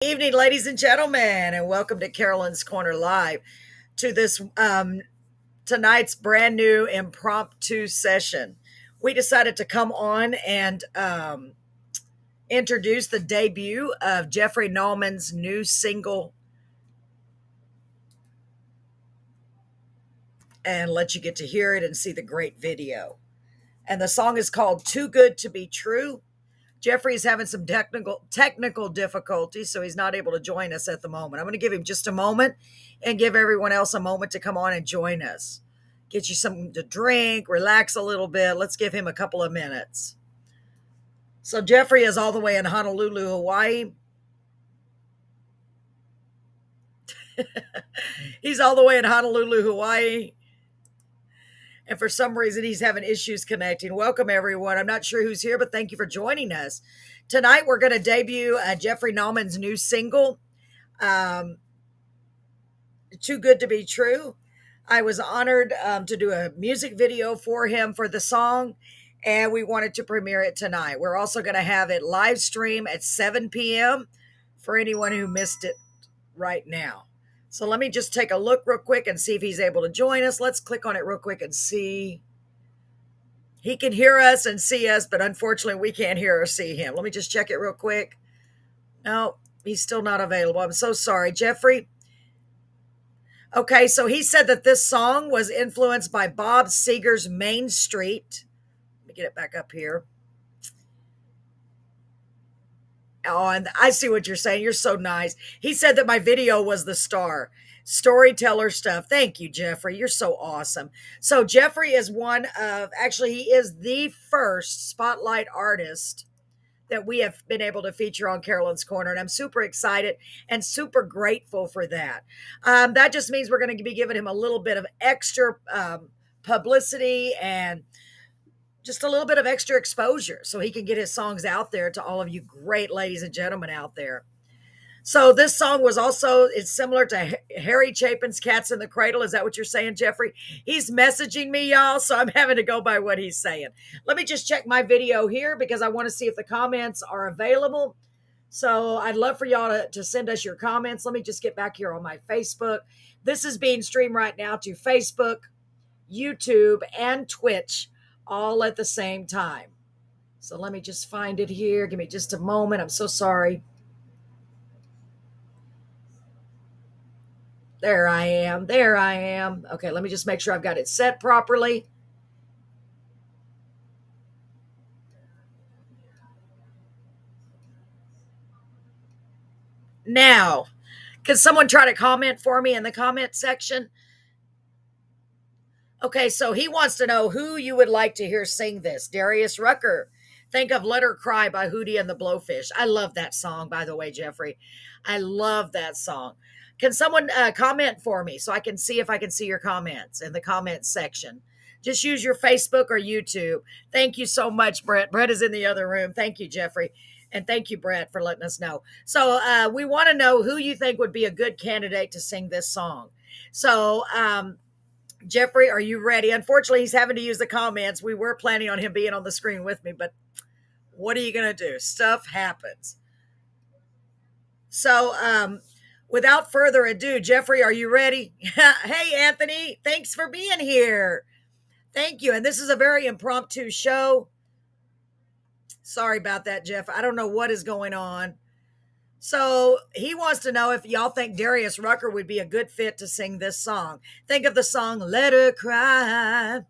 Evening, ladies and gentlemen, and welcome to Carolyn's Corner Live to this tonight's brand new impromptu session. We decided to come on and introduce the debut of Jeffery Naumann's new single and let you get to hear it and see the great video. And the song is called Too Good to Be True. Jeffrey's having some technical difficulties, so he's not able to join us at the moment. I'm going to give him just a moment and give everyone else a moment to come on and join us. Get you something to drink, relax a little bit. Let's give him a couple of minutes. So Jeffrey is all the way in Honolulu, Hawaii. He's all the way in Honolulu, Hawaii. And for some reason, he's having issues connecting. Welcome, everyone. I'm not sure who's here, but thank you for joining us. Tonight, we're going to debut Jeffery Naumann's new single, Too Good to Be True. I was honored to do a music video for him for the song, and we wanted to premiere it tonight. We're also going to have it live stream at 7 p.m. for anyone who missed it right now. So let me just take a look real quick and see if he's able to join us. Let's click on it real quick and see. He can hear us and see us, but unfortunately we can't hear or see him. Let me just check it real quick. No, he's still not available. I'm so sorry, Jeffrey. Okay, so he said that this song was influenced by Bob Seger's Main Street. Let me get it back up here. Oh, and I see what you're saying. You're so nice. He said that my video was the star. Storyteller stuff. Thank you, Jeffrey. You're so awesome. So Jeffrey is actually, he is the first spotlight artist that we have been able to feature on Carolyn's Corner. And I'm super excited and super grateful for that. That just means we're going to be giving him a little bit of extra publicity and just a little bit of extra exposure so he can get his songs out there to all of you great ladies and gentlemen out there. So this song it's similar to Harry Chapin's Cats in the Cradle. Is that what you're saying, Jeffrey? He's messaging me, y'all, so I'm having to go by what he's saying. Let me just check my video here because I want to see if the comments are available. So I'd love for y'all to send us your comments. Let me just get back here on my Facebook. This is being streamed right now to Facebook, YouTube, and Twitch all at the same time. So let me just find it here. Give me just a moment. I'm so sorry. There I am. There I am. Okay, let me just make sure I've got it set properly. Now, can someone try to comment for me in the comment section? Okay, so he wants to know who you would like to hear sing this. Darius Rucker. Think of Let Her Cry by Hootie and the Blowfish. I love that song, by the way, Jeffrey. I love that song. Can someone comment for me so I can see if I can see your comments in the comments section? Just use your Facebook or YouTube. Thank you so much, Brett. Brett is in the other room. Thank you, Jeffrey. And thank you, Brett, for letting us know. So we want to know who you think would be a good candidate to sing this song. So, Jeffrey, are you ready? Unfortunately, he's having to use the comments. We were planning on him being on the screen with me, but what are you going to do? Stuff happens. So, without further ado, Jeffrey, are you ready? Hey, Anthony, thanks for being here. Thank you. And this is a very impromptu show. Sorry about that, Jeff. I don't know what is going on. So he wants to know if y'all think Darius Rucker would be a good fit to sing this song. Think of the song, Let Her Cry.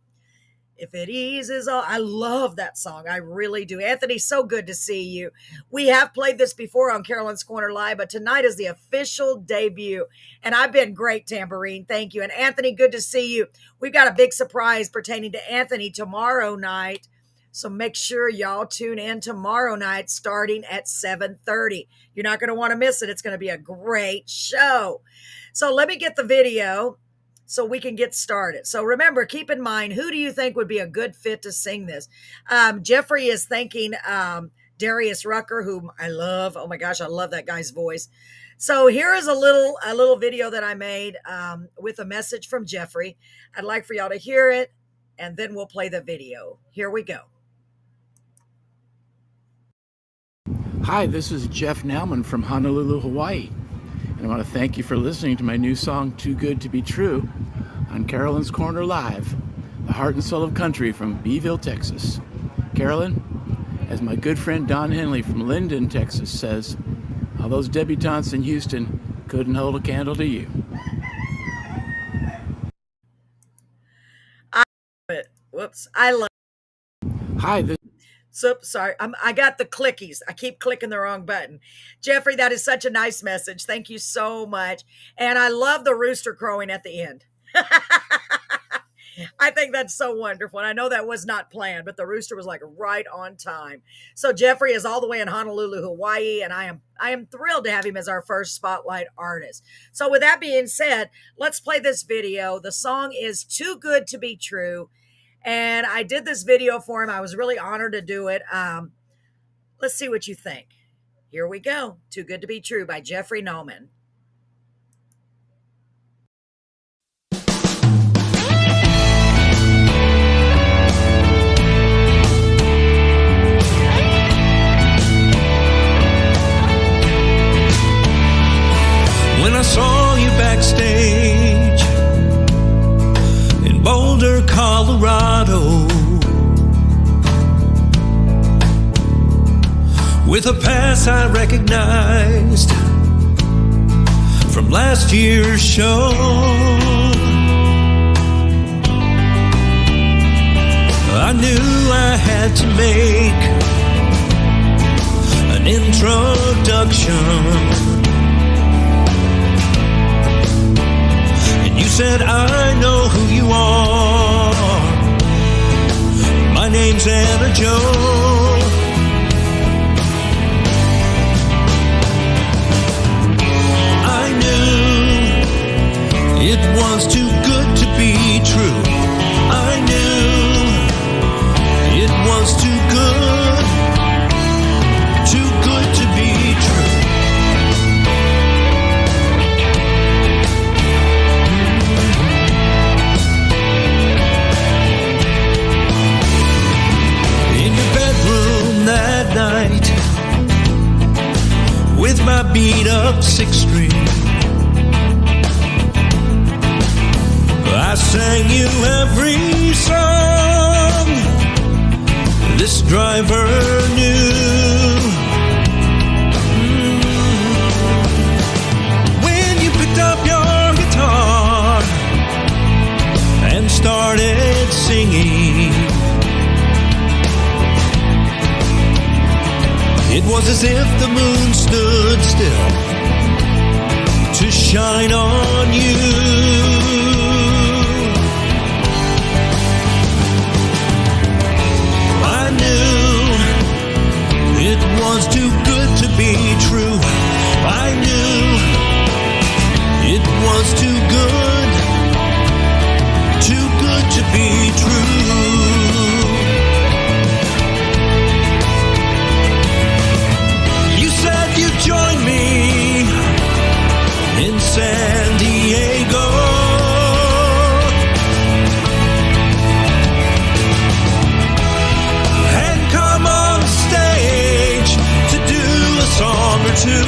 If it eases all. I love that song. I really do. Anthony, so good to see you. We have played this before on Carolyn's Corner Live, but tonight is the official debut. And I've been great, Tambourine. Thank you. And Anthony, good to see you. We've got a big surprise pertaining to Anthony tomorrow night. So make sure y'all tune in tomorrow night starting at 7:30. You're not going to want to miss it. It's going to be a great show. So let me get the video so we can get started. So remember, keep in mind, who do you think would be a good fit to sing this? Jeffrey is thinking Darius Rucker, whom I love. Oh my gosh, I love that guy's voice. So here is a little video that I made with a message from Jeffrey. I'd like for y'all to hear it, and then we'll play the video. Here we go. Hi, this is Jeff Naumann from Honolulu, Hawaii, and I want to thank you for listening to my new song, Too Good to Be True, on Carolyn's Corner Live, the heart and soul of country from Beeville, Texas. Carolyn, as my good friend Don Henley from Linden, Texas says, all those debutantes in Houston couldn't hold a candle to you. Whoops, I love it. Hi, Sorry, I got the clickies. I keep clicking the wrong button. Jeffrey, that is such a nice message. Thank you so much. And I love the rooster crowing at the end. I think that's so wonderful. And I know that was not planned, but the rooster was like right on time. So Jeffrey is all the way in Honolulu, Hawaii, and I am thrilled to have him as our first spotlight artist. So with that being said, let's play this video. The song is Too Good to Be True. And I did this video for him. I was really honored to do it. Let's see what you think. Here we go. Too Good to Be True by Jeffery Naumann. When I saw you backstage in Boulder, Colorado, with a pass I recognized from last year's show, I knew I had to make an introduction. You said, I know who you are. My name's Anna Joe. I knew it was too good to be true. I knew it was too good to be true. That night, with my beat-up six-string, I sang you every song this driver knew. When you picked up your guitar and started singing, it was as if the moon stood still to shine on you. I knew it was too good to be true. I knew it was too good to be true. Join me in San Diego. And come on stage to do a song or two.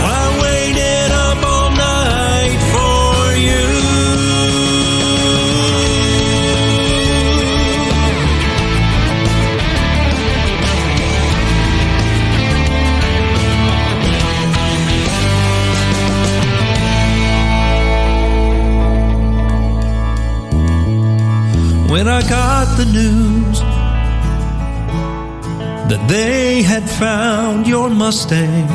I waited up all night for you. When I got the news that they had found your Mustang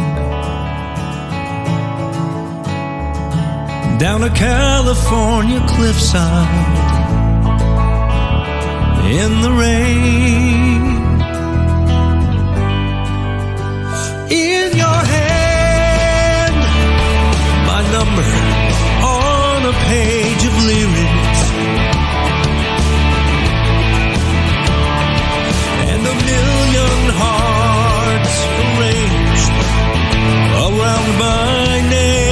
down a California cliffside in the rain, in your hand, my number on a page of lyrics, a million hearts arranged around my name.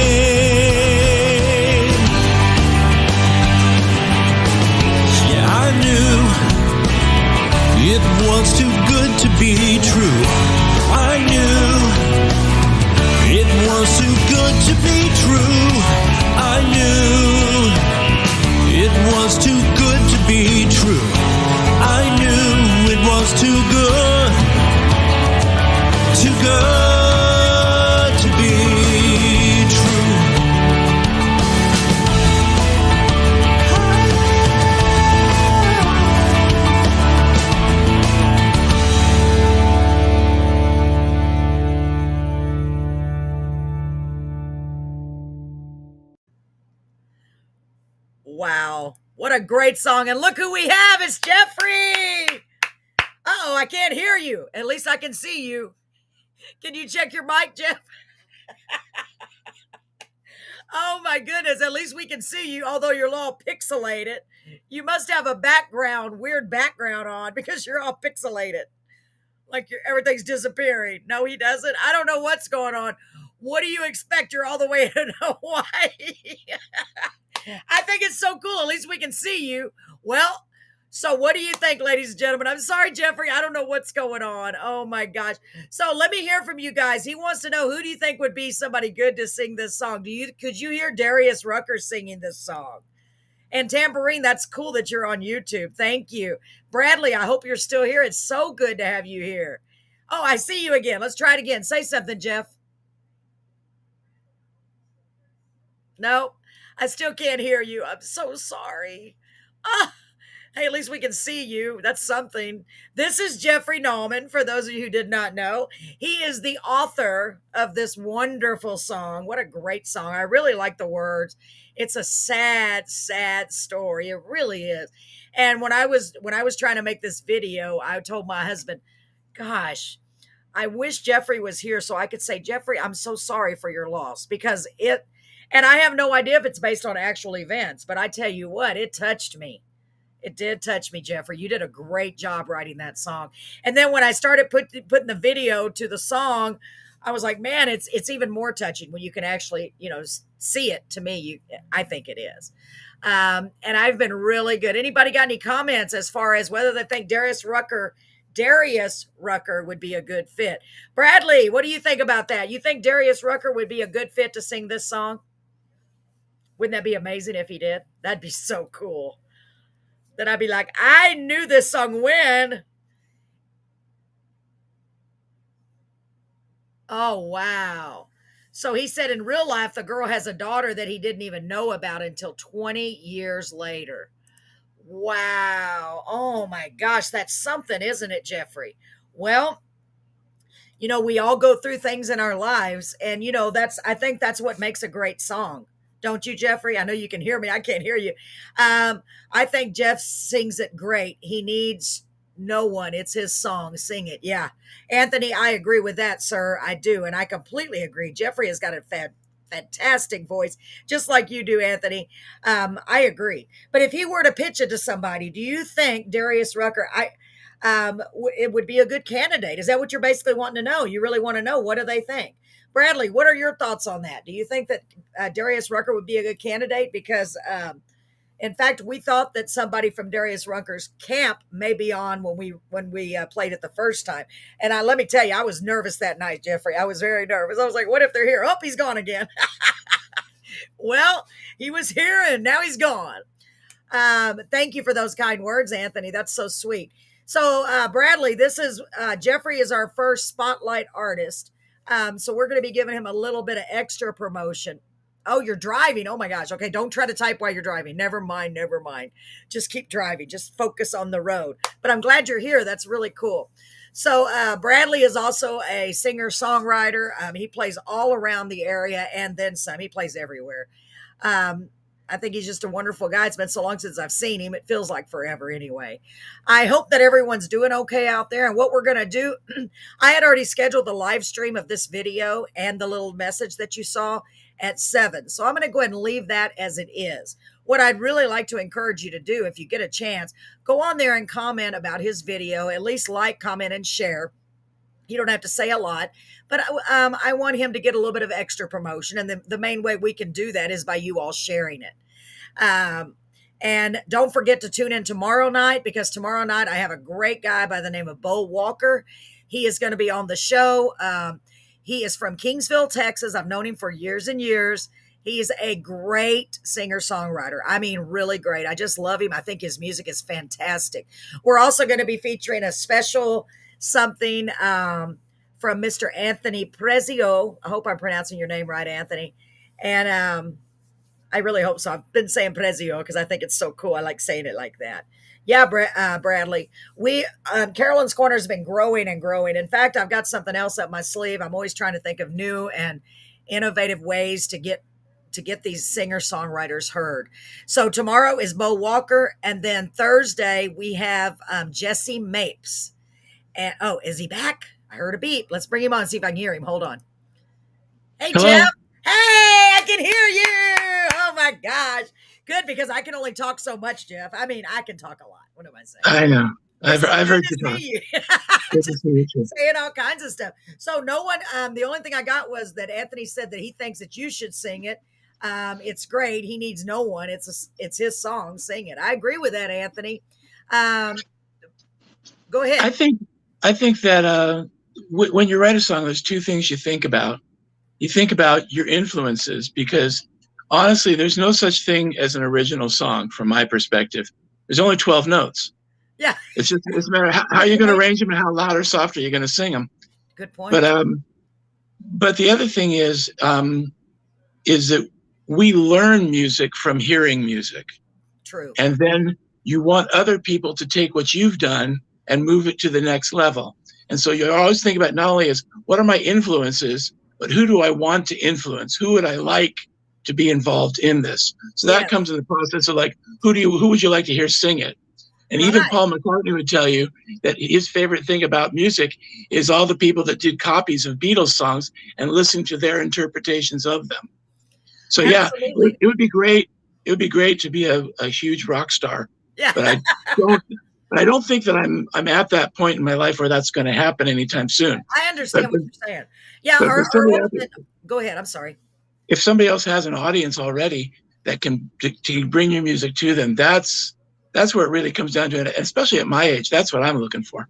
Yeah, I knew good to be true. Wow. What a great song. And look who we have. It's Jeffrey. Uh-oh, I can't hear you. At least I can see you. Can you check your mic, Jeff? Oh my goodness. At least we can see you, although you're all pixelated. You must have a weird background on because you're all pixelated. Like everything's disappearing. No, he doesn't. I don't know what's going on. What do you expect? You're all the way in Hawaii. I think it's so cool. At least we can see you. Well, so what do you think, ladies and gentlemen? I'm sorry, Jeffrey. I don't know what's going on. Oh my gosh. So let me hear from you guys. He wants to know, who do you think would be somebody good to sing this song? Could you hear Darius Rucker singing this song? And Tambourine, that's cool that you're on YouTube. Thank you. Bradley, I hope you're still here. It's so good to have you here. Oh, I see you again. Let's try it again. Say something, Jeff. No, I still can't hear you. I'm so sorry. Ah, hey, at least we can see you. That's something. This is Jeffery Naumann, for those of you who did not know. He is the author of this wonderful song. What a great song. I really like the words. It's a sad, sad story. It really is. And when I was trying to make this video, I told my husband, gosh, I wish Jeffrey was here so I could say, Jeffrey, I'm so sorry for your loss, because and I have no idea if it's based on actual events, but I tell you what, it touched me. It did touch me, Jeffrey. You did a great job writing that song. And then when I started putting the video to the song, I was like, man, it's even more touching when you can actually, see it. To me, I think it is. And I've been really good. Anybody got any comments as far as whether they think Darius Rucker would be a good fit? Bradley, what do you think about that? You think Darius Rucker would be a good fit to sing this song? Wouldn't that be amazing if he did? That'd be so cool. Then I'd be like, I knew this song when. Oh, wow. So he said in real life, the girl has a daughter that he didn't even know about until 20 years later. Wow. Oh my gosh. That's something, isn't it, Jeffrey? Well, we all go through things in our lives, and I think that's what makes a great song. Don't you, Jeffrey? I know you can hear me. I can't hear you. I think Jeff sings it great. He needs no one. It's his song. Sing it. Yeah. Anthony, I agree with that, sir. I do. And I completely agree. Jeffrey has got a fantastic voice, just like you do, Anthony. I agree. But if he were to pitch it to somebody, do you think Darius Rucker, it would be a good candidate? Is that what you're basically wanting to know? You really want to know, what do they think? Bradley, what are your thoughts on that? Do you think that Darius Rucker would be a good candidate? Because, in fact, we thought that somebody from Darius Rucker's camp may be on when we played it the first time. And let me tell you, I was nervous that night, Jeffrey. I was very nervous. I was like, what if they're here? Oh, he's gone again. Well, he was here and now he's gone. Thank you for those kind words, Anthony. That's so sweet. So, Bradley, this is Jeffrey is our first spotlight artist. So we're going to be giving him a little bit of extra promotion. Oh, you're driving. Oh my gosh. Okay. Don't try to type while you're driving. Never mind. Just keep driving. Just focus on the road. But I'm glad you're here. That's really cool. So Bradley is also a singer-songwriter. He plays all around the area and then some. He plays everywhere. I think he's just a wonderful guy. It's been so long since I've seen him. It feels like forever anyway. I hope that everyone's doing okay out there. And what we're going to do, I had already scheduled the live stream of this video and the little message that you saw at 7. So I'm going to go ahead and leave that as it is. What I'd really like to encourage you to do, if you get a chance, go on there and comment about his video, at least like, comment, and share. You don't have to say a lot, but I want him to get a little bit of extra promotion. And the main way we can do that is by you all sharing it. And don't forget to tune in tomorrow night, because tomorrow night I have a great guy by the name of Bo Walker. He is going to be on the show. He is from Kingsville, Texas. I've known him for years and years. He's a great singer-songwriter. I mean, really great. I just love him. I think his music is fantastic. We're also going to be featuring a special something from from Mr. Anthony Prezio. I hope I'm pronouncing your name right, Anthony. And I really hope so. I've been saying Prezio because I think it's so cool. I like saying it like that. Yeah, Bradley. We Carolyn's Corner has been growing and growing. In fact, I've got something else up my sleeve. I'm always trying to think of new and innovative ways to get these singer songwriters heard. So tomorrow is Bo Walker, and then Thursday we have Jesse Mapes. And oh, is he back? I heard a beep. Let's bring him on and see if I can hear him. Hold on. Hey, Hello. Jeff. Hey, I can hear you. Oh my gosh. Good, because I can only talk so much, Jeff. I mean, I can talk a lot. What am I saying? I know. It's so I've good heard to you talk. see you. Good to see you too. Saying all kinds of stuff. So no one, the only thing I got was that Anthony said that he thinks that you should sing it. It's great. He needs no one. It's his song. Sing it. I agree with that, Anthony. Go ahead. I think that when you write a song, there's two things you think about. You think about your influences, because honestly, there's no such thing as an original song from my perspective. There's only 12 notes. Yeah. It's a matter of how you're going to arrange them and how loud or soft are you going to sing them. Good point. But the other thing is that we learn music from hearing music. True. And then you want other people to take what you've done and move it to the next level. And so you always think about not only as what are my influences, but who do I want to influence? Who would I like to be involved in this? So that comes in the process of like, who would you like to hear sing it? And even Paul McCartney would tell you that his favorite thing about music is all the people that did copies of Beatles songs and listening to their interpretations of them. So Absolutely. it would be great. It would be great to be a huge rock star. Yeah. But I don't think that I'm at that point in my life where that's going to happen anytime soon. I understand what you're saying. Yeah. Go ahead. I'm sorry. If somebody else has an audience already that can to bring your music to them, that's where it really comes down to it. Especially at my age, that's what I'm looking for.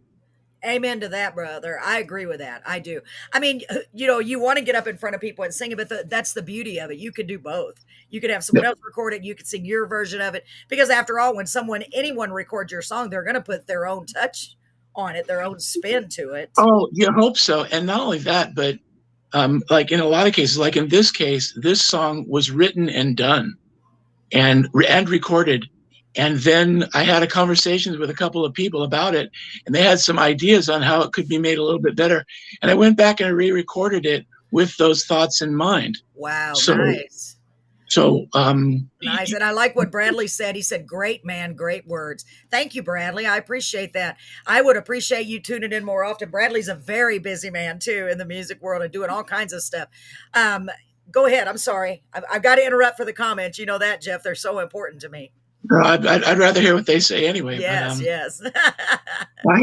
Amen to that, brother. I agree with that. I do. I mean, you want to get up in front of people and sing it, but that's the beauty of it. You could do both. You could have someone else record it. You could sing your version of it. Because after all, when anyone records your song, they're going to put their own touch on it, their own spin to it. Oh, you hope so. And not only that, but like in a lot of cases, like in this case, this song was written and done and recorded. And then I had a conversation with a couple of people about it, and they had some ideas on how it could be made a little bit better. And I went back and re-recorded it with those thoughts in mind. Wow, nice. So nice. And I like what Bradley said. He said, great man, great words. Thank you, Bradley. I appreciate that. I would appreciate you tuning in more often. Bradley's a very busy man too in the music world and doing all kinds of stuff. Go ahead. I'm sorry. I've got to interrupt for the comments. You know that, Jeff. They're so important to me. No, I'd rather hear what they say anyway. Yes, but, yes. I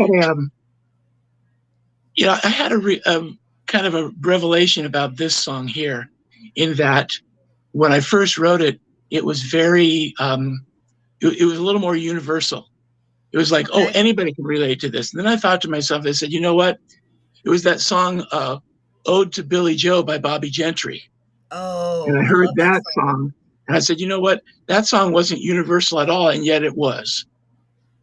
had a kind of a revelation about this song here, in that when I first wrote it, it was very, it was a little more universal. It was like, oh, anybody can relate to this. And then I thought to myself, I said, you know what? It was that song, Ode to Billy Joe by Bobby Gentry. Oh. And I heard that song. And I said, you know what? That song wasn't universal at all, and yet it was.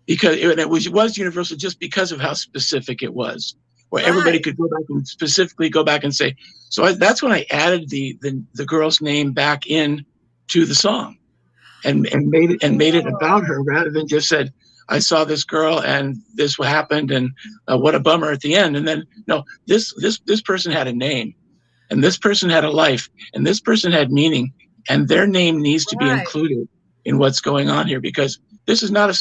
Because it was universal just because of how specific it was, where everybody could go back and specifically go back and say. So that's when I added the girl's name back in to the song, and made it about her, rather than just said, I saw this girl and this happened and what a bummer at the end. And then no, this person had a name, and this person had a life, and this person had meaning. And their name needs to be included in what's going on here, because this is not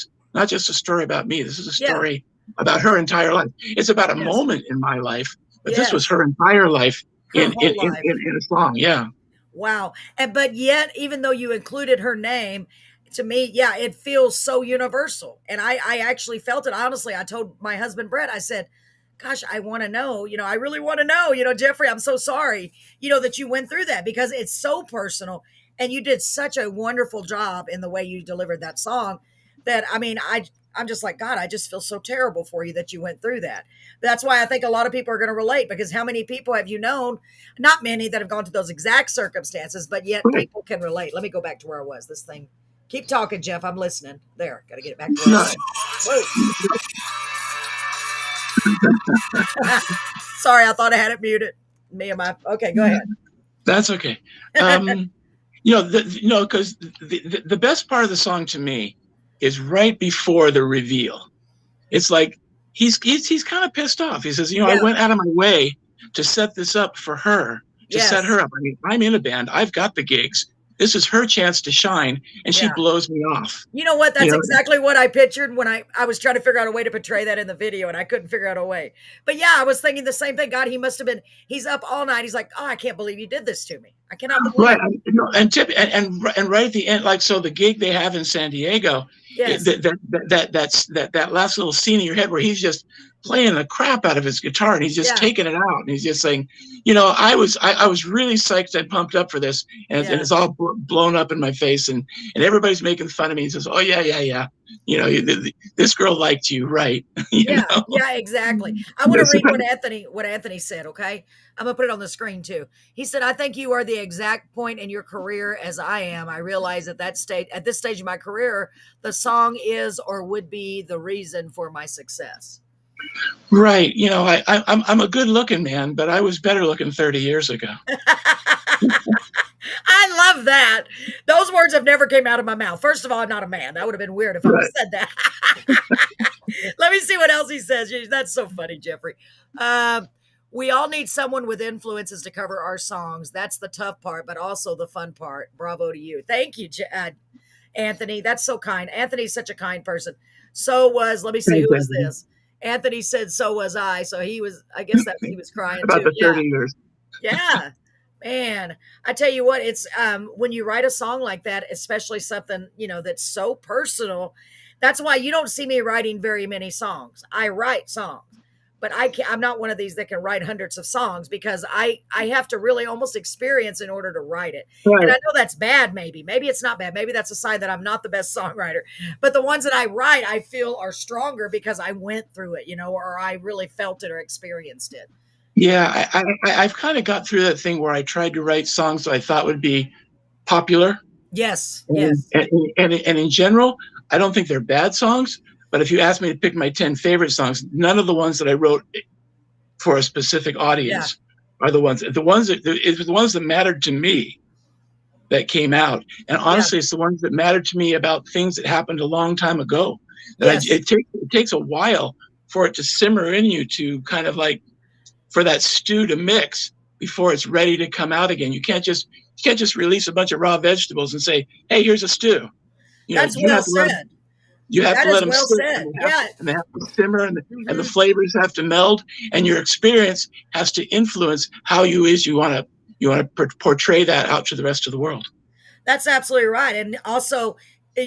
just a story about me. This is a story about her entire life. It's about a moment in my life, but this was her entire life in a song. Yeah. Wow. But yet, even though you included her name, to me, it feels so universal. And I actually felt it. Honestly, I told my husband, Brett, I said, gosh, I want to know, I really want to know, Jeffrey, I'm so sorry, that you went through that, because it's so personal, and you did such a wonderful job in the way you delivered that song that, I mean, I'm just like, God, I just feel so terrible for you that you went through that. That's why I think a lot of people are going to relate, because how many people have you known? Not many that have gone to those exact circumstances, but yet people can relate. Let me go back to where I was. This thing. Keep talking, Jeff. I'm listening. There. Got to get it back to where I was. Whoa. Sorry, I thought I had it muted. Me and my. Okay, go ahead. That's okay. Because the best part of the song to me is right before the reveal. It's like he's kind of pissed off. He says, I Yeah. went out of my way to set this up for her, to set her up. I mean, I'm in a band. I've got the gigs. This is her chance to shine, and she blows me off. You know what? That's exactly what I pictured when I was trying to figure out a way to portray that in the video, and I couldn't figure out a way. But yeah, I was thinking the same thing. God, he must have been. He's up all night. He's like, oh, I can't believe you did this to me. I cannot believe it. And right at the end, like, so the gig they have in San Diego, yes, that last little scene in your head where he's just playing the crap out of his guitar and he's just taking it out and he's just saying, I was really psyched and pumped up for this, and it's all blown up in my face, and everybody's making fun of me. He says, oh yeah, this girl liked you, right? Yeah, exactly. I want to read what Anthony said. Okay, I'm gonna put it on the screen too. He said, I think you are the exact point in your career as I am. I realize at this stage of my career, the song is or would be the reason for my success. Right. I'm a good looking man, but I was better looking 30 years ago. I love that. Those words have never came out of my mouth. First of all, I'm not a man. That would have been weird if I said that. Let me see what else he says. That's so funny, Jeffrey. We all need someone with influences to cover our songs. That's the tough part, but also the fun part. Bravo to you. Thank you, Anthony. That's so kind. Anthony's such a kind person. Let me see, who is this? Anthony said, so was I. So he guess he was crying about too. The 30 years. Yeah. Man, I tell you what, it's when you write a song like that, especially something, that's so personal. That's why you don't see me writing very many songs. I write songs, but I'm not one of these that can write hundreds of songs because I have to really almost experience in order to write it. Right. And I know that's bad. Maybe it's not bad. Maybe that's a sign that I'm not the best songwriter, but the ones that I write, I feel are stronger because I went through it, or I really felt it or experienced it. Yeah, I've kind of got through that thing where I tried to write songs that I thought would be popular. Yes, And in general, I don't think they're bad songs. But if you ask me to pick my 10 favorite songs, none of the ones that I wrote for a specific audience are the ones that mattered to me that came out. And honestly, it's the ones that mattered to me about things that happened a long time ago. It takes a while for it to simmer in you, to kind of like, for that stew to mix before it's ready to come out again. You can't just release a bunch of raw vegetables and say, hey, here's a stew. That's well said. You have to let them sit, and they have to simmer, and the flavors have to meld, and your experience has to influence how you want to portray that out to the rest of the world. That's absolutely right. And also,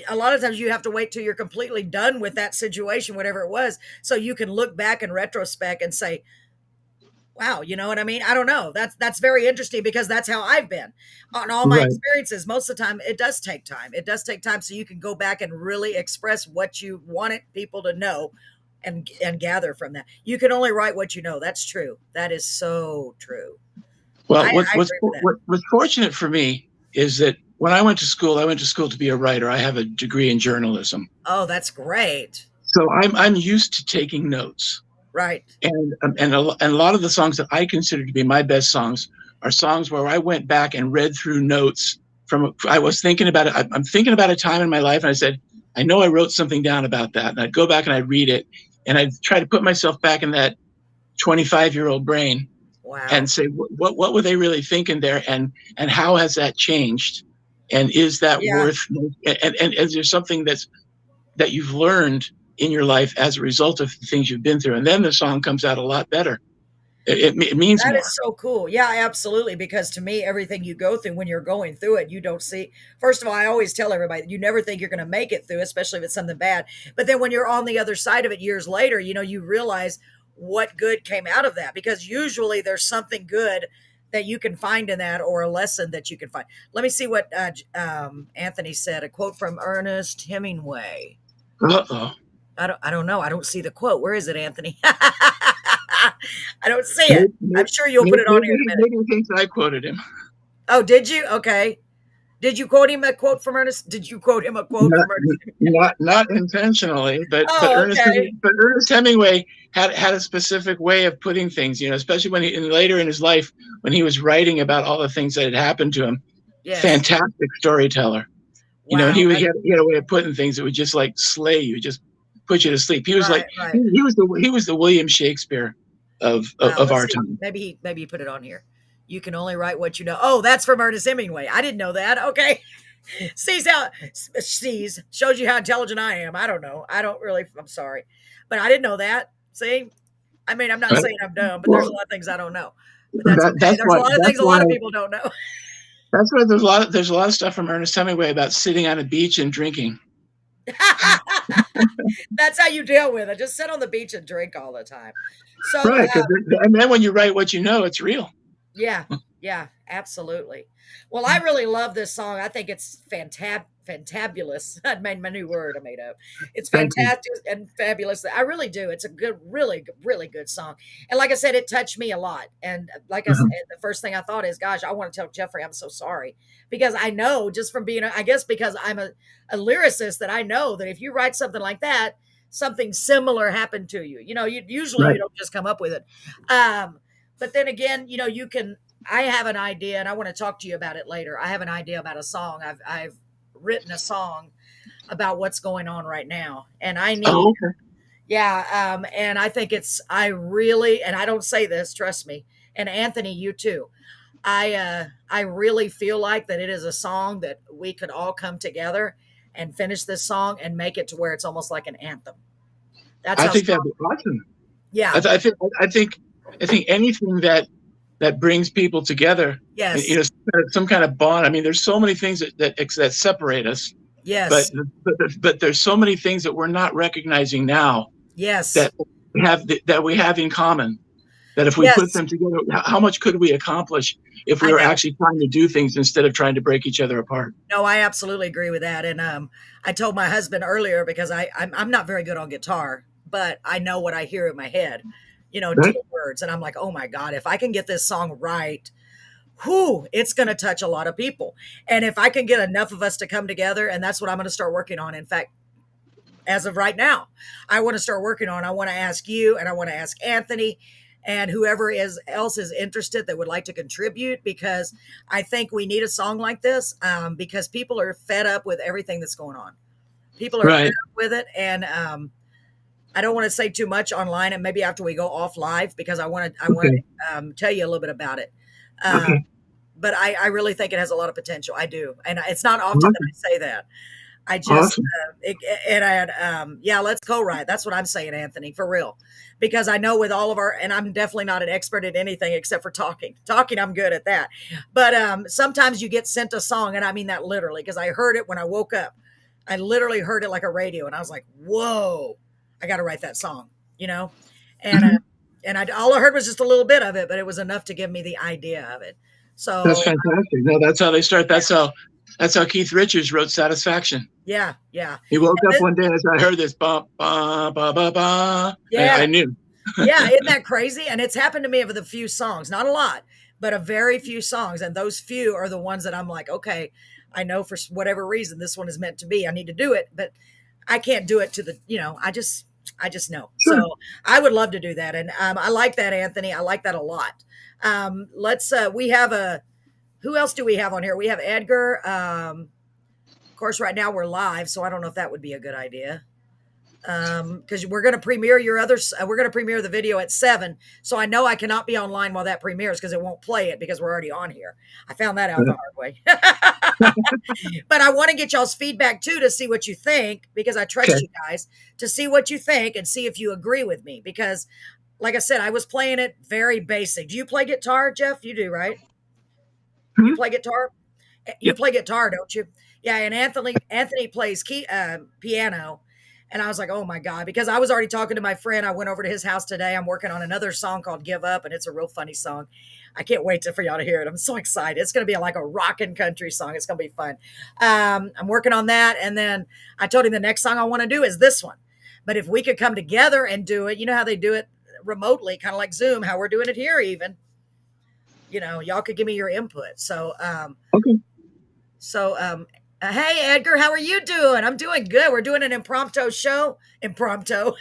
a lot of times you have to wait till you're completely done with that situation, whatever it was, so you can look back in retrospect and say, wow, you know what I mean? I don't know. That's very interesting because that's how I've been on all my experiences. Most of the time, it does take time. It does take time so you can go back and really express what you wanted people to know and gather from that. You can only write what you know. That's true. That is so true. Well, what's fortunate for me is that when I went to school to be a writer. I have a degree in journalism. Oh, that's great. So I'm used to taking notes. Right. And a lot of the songs that I consider to be my best songs are songs where I went back and read through notes I was thinking about it. I'm thinking about a time in my life, and I said, I know I wrote something down about that. And I'd go back and I'd read it, and I'd try to put myself back in that 25-year-old brain. Wow. And say, what were they really thinking there? And how has that changed? And is that worth, and is there something that you've learned in your life as a result of the things you've been through? And then the song comes out a lot better. It means that more. Is so cool. Yeah, absolutely. Because to me, everything you go through when you're going through it, you don't see. First of all, I always tell everybody, you never think you're going to make it through, especially if it's something bad. But then when you're on the other side of it years later, you realize what good came out of that, because usually there's something good that you can find in that, or a lesson that you can find. Let me see what Anthony said. A quote from Ernest Hemingway. Uh-oh. I don't know. I don't see the quote. Where is it, Anthony? I don't see it. I'm sure you'll put it on here in a minute. Maybe he thinks I quoted him. Oh, did you? Okay. Did you quote him a quote from Ernest? Did you quote him a quote Not, from Ernest? not intentionally, but Oh, okay. Ernest Hemingway had a specific way of putting things, especially when later in his life, when he was writing about all the things that had happened to him. Yes. Fantastic storyteller. And Wow. he had a way of putting things that would just like slay you, just put you to sleep. He was Right, like right. he was the William Shakespeare of Wow. Let's our see. time. Maybe he put it on here. You can only write what you know. Oh, that's from Ernest Hemingway. I didn't know that. Okay. Shows you how intelligent I am. I don't know. I'm sorry. But I didn't know that. See? I mean, I'm not saying I'm dumb, but there's a lot of things I don't know. But that's okay. That's There's a lot of things a lot of why people don't know. that's why there's a lot of stuff from Ernest Hemingway about sitting on a beach and drinking. That's how you deal with it. Just sit on the beach and drink all the time. So, Right, and then when you write what you know, it's real. yeah, absolutely. Well, I really love this song. I think it's fantabulous. I made my new word I made up. It's fantastic and fabulous. I really do. It's a good, really, really good song. And like I said, it touched me a lot. And like I said, the first thing I thought is, gosh, I want to tell Jeffrey I'm so sorry. Because I know just from being, I guess because I'm a lyricist, that I know that if you write something like that, something similar happened to you. Usually you don't just come up with it. But then again, I have an idea, and I want to talk to you about it later. I have an idea about a song. I've written a song about what's going on right now, and I need, and I think I really, and I don't say this, trust me, and Anthony, you too. I really feel like that it is a song that we could all come together and finish this song and make it to where it's almost like an anthem. I think that'd be awesome. Yeah, I think anything that brings people together. Yes. Some kind of bond. I mean, there's so many things that separate us. Yes. But there's so many things that we're not recognizing now. Yes. That we have in common. That if we put them together, how much could we accomplish if we were actually trying to do things instead of trying to break each other apart? No, I absolutely agree with that. And I told my husband earlier, because I'm not very good on guitar, but I know what I hear in my head, to the words. And I'm like, oh my God, if I can get this song right, it's going to touch a lot of people. And if I can get enough of us to come together, and that's what I'm going to start working on. In fact, as of right now, I want to ask you, and I want to ask Anthony, and whoever else is interested that would like to contribute, because I think we need a song like this, because people are fed up with everything that's going on. People are fed up with it. And I don't want to say too much online, and maybe after we go off live, because I want to tell you a little bit about it. But I really think it has a lot of potential. I do. And it's not often that I say that. I just, let's co-write. That's what I'm saying, Anthony, for real. Because I know with all of and I'm definitely not an expert at anything except for talking. I'm good at that. But sometimes you get sent a song, and I mean that literally, because I heard it when I woke up. I literally heard it like a radio, and I was like, whoa, I got to write that song, And all I heard was just a little bit of it, but it was enough to give me the idea of it. So that's fantastic. No, that's how they start. That's how Keith Richards wrote Satisfaction. Yeah. He woke up one day and I heard this ba ba ba ba ba. Yeah, I knew. Yeah, isn't that crazy? And it's happened to me with a few songs, not a lot, but a very few songs. And those few are the ones that I'm like, okay, I know for whatever reason this one is meant to be. I need to do it, but I can't do it to the, I just know. Sure. So I would love to do that. And I like that, Anthony. I like that a lot. We have who else do we have on here? We have Edgar. Of course, right now we're live, so I don't know if that would be a good idea. Because we're going to premiere we're going to premiere the video at 7. So I know I cannot be online while that premieres, because it won't play it, because we're already on here. I found that out the hard way. But I want to get y'all's feedback too, to see what you think, because I trust you guys to see what you think and see if you agree with me. Because like I said, I was playing it very basic. Do you play guitar, Jeff? You do, right? You play guitar? You play guitar, don't you? Yeah. And Anthony plays piano. And I was like, oh my God, because I was already talking to my friend. I went over to his house today. I'm working on another song called Give Up, and it's a real funny song. I can't wait for y'all to hear it. I'm so excited. It's going to be like a rockin' country song. It's going to be fun. I'm working on that. And then I told him the next song I want to do is this one. But if we could come together and do it, you know how they do it remotely, kind of like Zoom, how we're doing it here even. Y'all could give me your input. So, okay. So, hey, Edgar, how are you doing? I'm doing good. We're doing an impromptu show. Impromptu.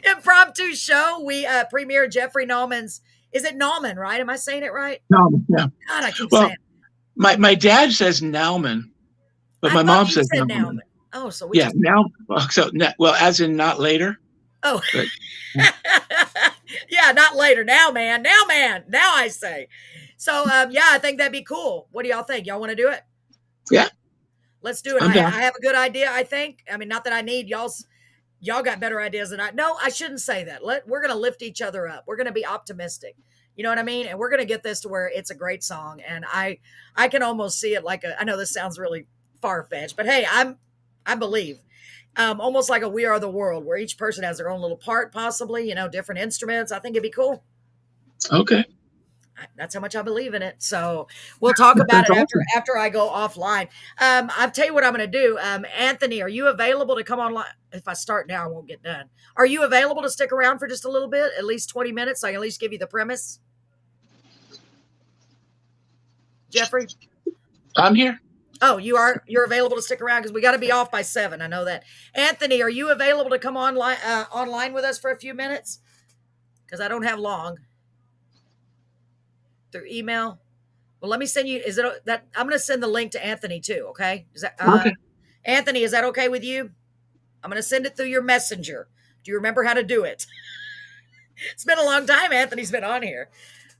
Impromptu show. We premiere Jeffrey Naumann's. Is it Naumann, right? Am I saying it right? No, yeah. God, I keep Well, saying. my dad says Naumann, but I my thought mom you says said Naumann. Naumann. Oh, so we Yeah, just. now, well, as in not later, Oh. but Yeah, not later. Now, man. Now, man. Now I say. So, yeah, I think that'd be cool. What do y'all think? Y'all want to do it? yeah, Let's do it. I'm I down. have a good idea, I think. I mean, not that I need y'all got better ideas than I. No, I shouldn't say that. We're going to lift each other up. We're going to be optimistic. You know what I mean? And we're going to get this to where it's a great song. And I can almost see it like I know this sounds really far fetched, but hey, I believe almost like a We Are the World, where each person has their own little part, possibly, different instruments. I think it'd be cool. Okay, That's how much I believe in it. So we'll talk about that's it awesome. after I go offline. I'll tell you what I'm going to do. Anthony, are you available to come online? If I start now, I won't get done. Are you available to stick around for just a little bit, at least 20 minutes? So I can at least give you the premise. Jeffrey? I'm here. Oh, you're available to stick around because we got to be off by 7. I know that. Anthony, are you available to come online with us for a few minutes? Because I don't have long. Through email. Well, let me send you. Is it that I'm going to send the link to Anthony too? Okay. Is that Okay. Anthony? Is that okay with you? I'm going to send it through your messenger. Do you remember how to do it? It's been a long time. Anthony's been on here.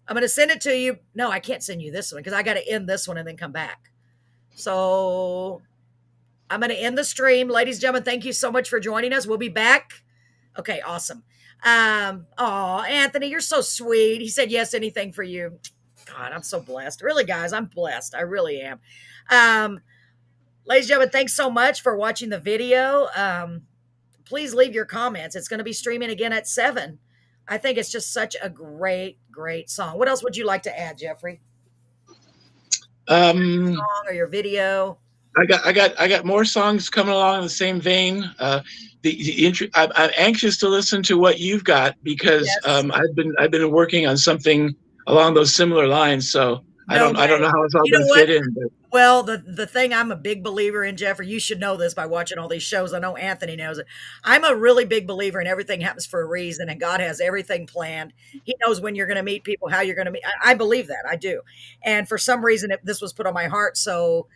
I'm going to send it to you. No, I can't send you this one because I got to end this one and then come back. So I'm going to end the stream. Ladies and gentlemen, thank you so much for joining us. We'll be back. Okay, awesome. Oh, Anthony, you're so sweet. He said yes, anything for you. God, I'm so blessed. Really, guys, I'm blessed. I really am. Ladies and gentlemen, thanks so much for watching the video. Please leave your comments. It's going to be streaming again at 7. I think it's just such a great, great song. What else would you like to add, Jeffrey? Song or your video? I got more songs coming along in the same vein. I'm anxious to listen to what you've got because Yes. I've been working on something along those similar lines. So No I don't way. know how it's all You going know to what? fit in. But Well, the thing I'm a big believer in, Jeffrey, you should know this by watching all these shows. I know Anthony knows it. I'm a really big believer in everything happens for a reason, and God has everything planned. He knows when you're going to meet people, how you're going to meet. I believe that. I do. And for some reason, this was put on my heart. So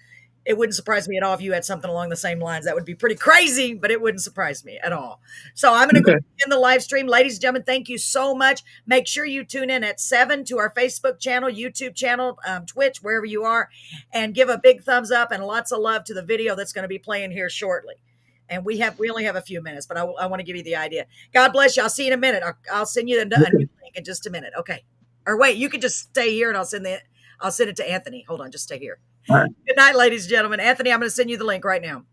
it wouldn't surprise me at all if you had something along the same lines. That would be pretty crazy, but it wouldn't surprise me at all. So I'm going to go okay. in the live stream. Ladies and gentlemen, thank you so much. Make sure you tune in at 7 to our Facebook channel, YouTube channel, Twitch, wherever you are, and give a big thumbs up and lots of love to the video that's going to be playing here shortly. And we only have a few minutes, but I want to give you the idea. God bless you. I'll see you in a minute. I'll send you a new link in just a minute. Okay. Or wait, you can just stay here and I'll send it to Anthony. Hold on, just stay here. All right. Good night, ladies and gentlemen. Anthony, I'm going to send you the link right now.